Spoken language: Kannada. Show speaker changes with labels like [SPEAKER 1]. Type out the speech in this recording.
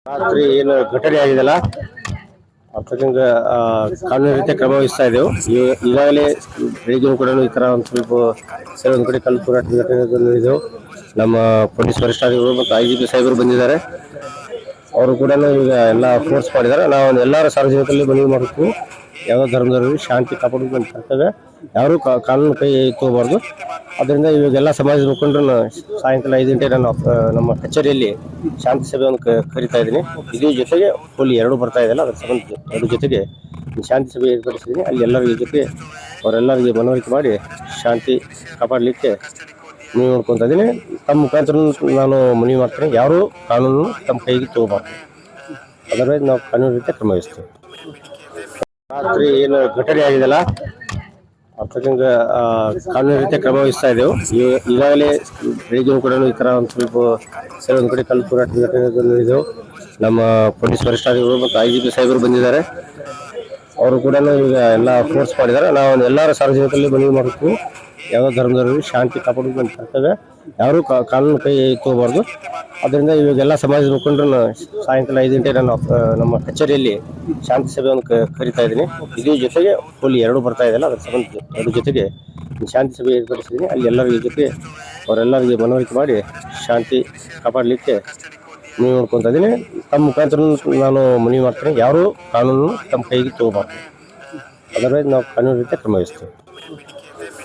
[SPEAKER 1] ರಾತ್ರಿ ಏನು ಘಟನೆ ಆಗಿದೆಲ್ಲ ಅರ್ಥದಿಂದ ಕಾನೂನು ರೀತಿಯ ಕ್ರಮ ವಹಿಸ್ತಾ ಇದ್ದೆವು. ಈಗಾಗಲೇ ಬೆಳಿಗ್ಗೆ ಕೂಡ ಈ ತರ ಒಂದು ಸ್ವಲ್ಪ ಒಂದು ಕಡೆ ಕಲ್ಲು ತೂರಾಟದ ಘಟನೆಗಳು ನಡೆದಿದ್ದೆವು. ನಮ್ಮ ಪೊಲೀಸ್ ವರಿಷ್ಠಾಧಿಕಾರಿಗಳು ಮತ್ತು IGP ಸಾಹೇಬರು ಬಂದಿದ್ದಾರೆ. ಅವರು ಕೂಡ ಈಗ ಎಲ್ಲ ಫೋರ್ಸ್ ಮಾಡಿದ್ದಾರೆ. ನಾವು ಎಲ್ಲರ ಸಾರ್ವಜನಿಕರಲ್ಲಿ ಮನವಿ ಮಾಡುತ್ತೀವಿ, ಯಾವ ಧರ್ಮದವರಿಗೆ ಶಾಂತಿ ಕಾಪಾಡೋದು ನಮ್ಮ ಕರ್ತವ್ಯ. ಯಾರು ಕಾನೂನು ಕೈ ತಗೋಬಾರ್ದು. ಅದರಿಂದ ಇವಾಗೆಲ್ಲ ಸಮಾಜದ ಮುಖಂಡರನ್ನು ಸಾಯಂಕಾಲ 5 ಗಂಟೆ ನಾನು ನಮ್ಮ ಕಚೇರಿಯಲ್ಲಿ ಶಾಂತಿ ಸಭೆಯನ್ನು ಕರಿತಾ ಇದ್ದೀನಿ. ಇದ್ರ ಜೊತೆಗೆ ಹೋಲಿ 2 ಬರ್ತಾ ಇದೆಯಲ್ಲ, ಅದರ ಸಂಬಂಧ 2 ಜೊತೆಗೆ ಶಾಂತಿ ಸಭೆ ಏರ್ಪಡಿಸಿದ್ದೀನಿ. ಅಲ್ಲಿ ಎಲ್ಲರ ಜೊತೆ ಅವರೆಲ್ಲರಿಗೆ ಮನವರಿಕೆ ಮಾಡಿ ಶಾಂತಿ ಕಾಪಾಡಲಿಕ್ಕೆ ಮನವಿ ಮಾಡ್ಕೊತಾ ಇದ್ದೀನಿ. ತಮ್ಮ ಮುಖಾಂತರ ನಾನು ಮನವಿ ಮಾಡ್ತೀನಿ, ಯಾರು ಕಾನೂನು ತಮ್ಮ ಕೈಗೆ ತಗೋಬಾರ್ದು. ಅದರ ನಾವು ಕಾನೂನು ರೀತಿಯ ಕ್ರಮ ವಹಿಸ್ತೀವಿ. ರಾತ್ರಿ ಏನು ಘಟನೆ ಆಗಿದೆಲ್ಲ ಅರ್ಥದಿಂದ ಕಾನೂನು ರೀತಿಯ ಕ್ರಮ ವಹಿಸ್ತಾ ಇದ್ದೆವು. ಈಗಾಗಲೇ ಬೆಳಿಗ್ಗೆ ಕೂಡ ಈ ತರ ಒಂದು ಸ್ವಲ್ಪ ಒಂದು ಕಡೆ ಕಲ್ಲು ತೂರಾಟದ ಘಟನೆಗಳು ನಡೆದಿದ್ದೆವು. ನಮ್ಮ ಪೊಲೀಸ್ ವರಿಷ್ಠಾಧಿಕಾರಿಗಳು ಮತ್ತು IGP ಸಾಹೇಬರು ಬಂದಿದ್ದಾರೆ. ಅವರು ಕೂಡ ಈಗ ಎಲ್ಲ ಫೋರ್ಸ್ ಮಾಡಿದ್ದಾರೆ. ನಾವು ಎಲ್ಲರ ಸಾರ್ವಜನಿಕರಲ್ಲಿ ಮನವಿ ಮಾಡುತ್ತೀವಿ, ಯಾವ ಧರ್ಮದವರಿಗೆ ಶಾಂತಿ ಕಾಪಾಡೋದು ನಮ್ಮ ಕರ್ತವ್ಯ. ಯಾರು ಕಾನೂನು ಕೈ ತಗೋಬಾರ್ದು. ಅದರಿಂದ ಇವಾಗೆಲ್ಲ ಸಮಾಜದ ಮುಖಂಡರನ್ನು ಸಾಯಂಕಾಲ 5 ಗಂಟೆ ನಾನು ನಮ್ಮ ಕಚೇರಿಯಲ್ಲಿ ಶಾಂತಿ ಸಭೆಯನ್ನು ಕರಿತಾ ಇದ್ದೀನಿ. ಇದ್ರ ಜೊತೆಗೆ ಹೋಲಿ 2 ಬರ್ತಾ ಇದೆಯಲ್ಲ, ಅದರ ಸಂಬಂಧ 2 ಜೊತೆಗೆ ಶಾಂತಿ ಸಭೆ ಏರ್ಪಡಿಸಿದ್ದೀನಿ. ಅಲ್ಲಿ ಎಲ್ಲರ ಜೊತೆ ಅವರೆಲ್ಲರಿಗೆ ಮನವರಿಕೆ ಮಾಡಿ ಶಾಂತಿ ಕಾಪಾಡಲಿಕ್ಕೆ ಮನವಿ ಮಾಡ್ಕೊತಾ ಇದ್ದೀನಿ. ತಮ್ಮ ಮುಖಾಂತರ ನಾನು ಮನವಿ ಮಾಡ್ತೀನಿ, ಯಾರು ಕಾನೂನು ತಮ್ಮ ಕೈಗೆ ತಗೋಬಾರ್ದು. ಅದರ ನಾವು ಕಾನೂನು ರೀತಿಯ ಕ್ರಮ ವಹಿಸ್ತೀವಿ.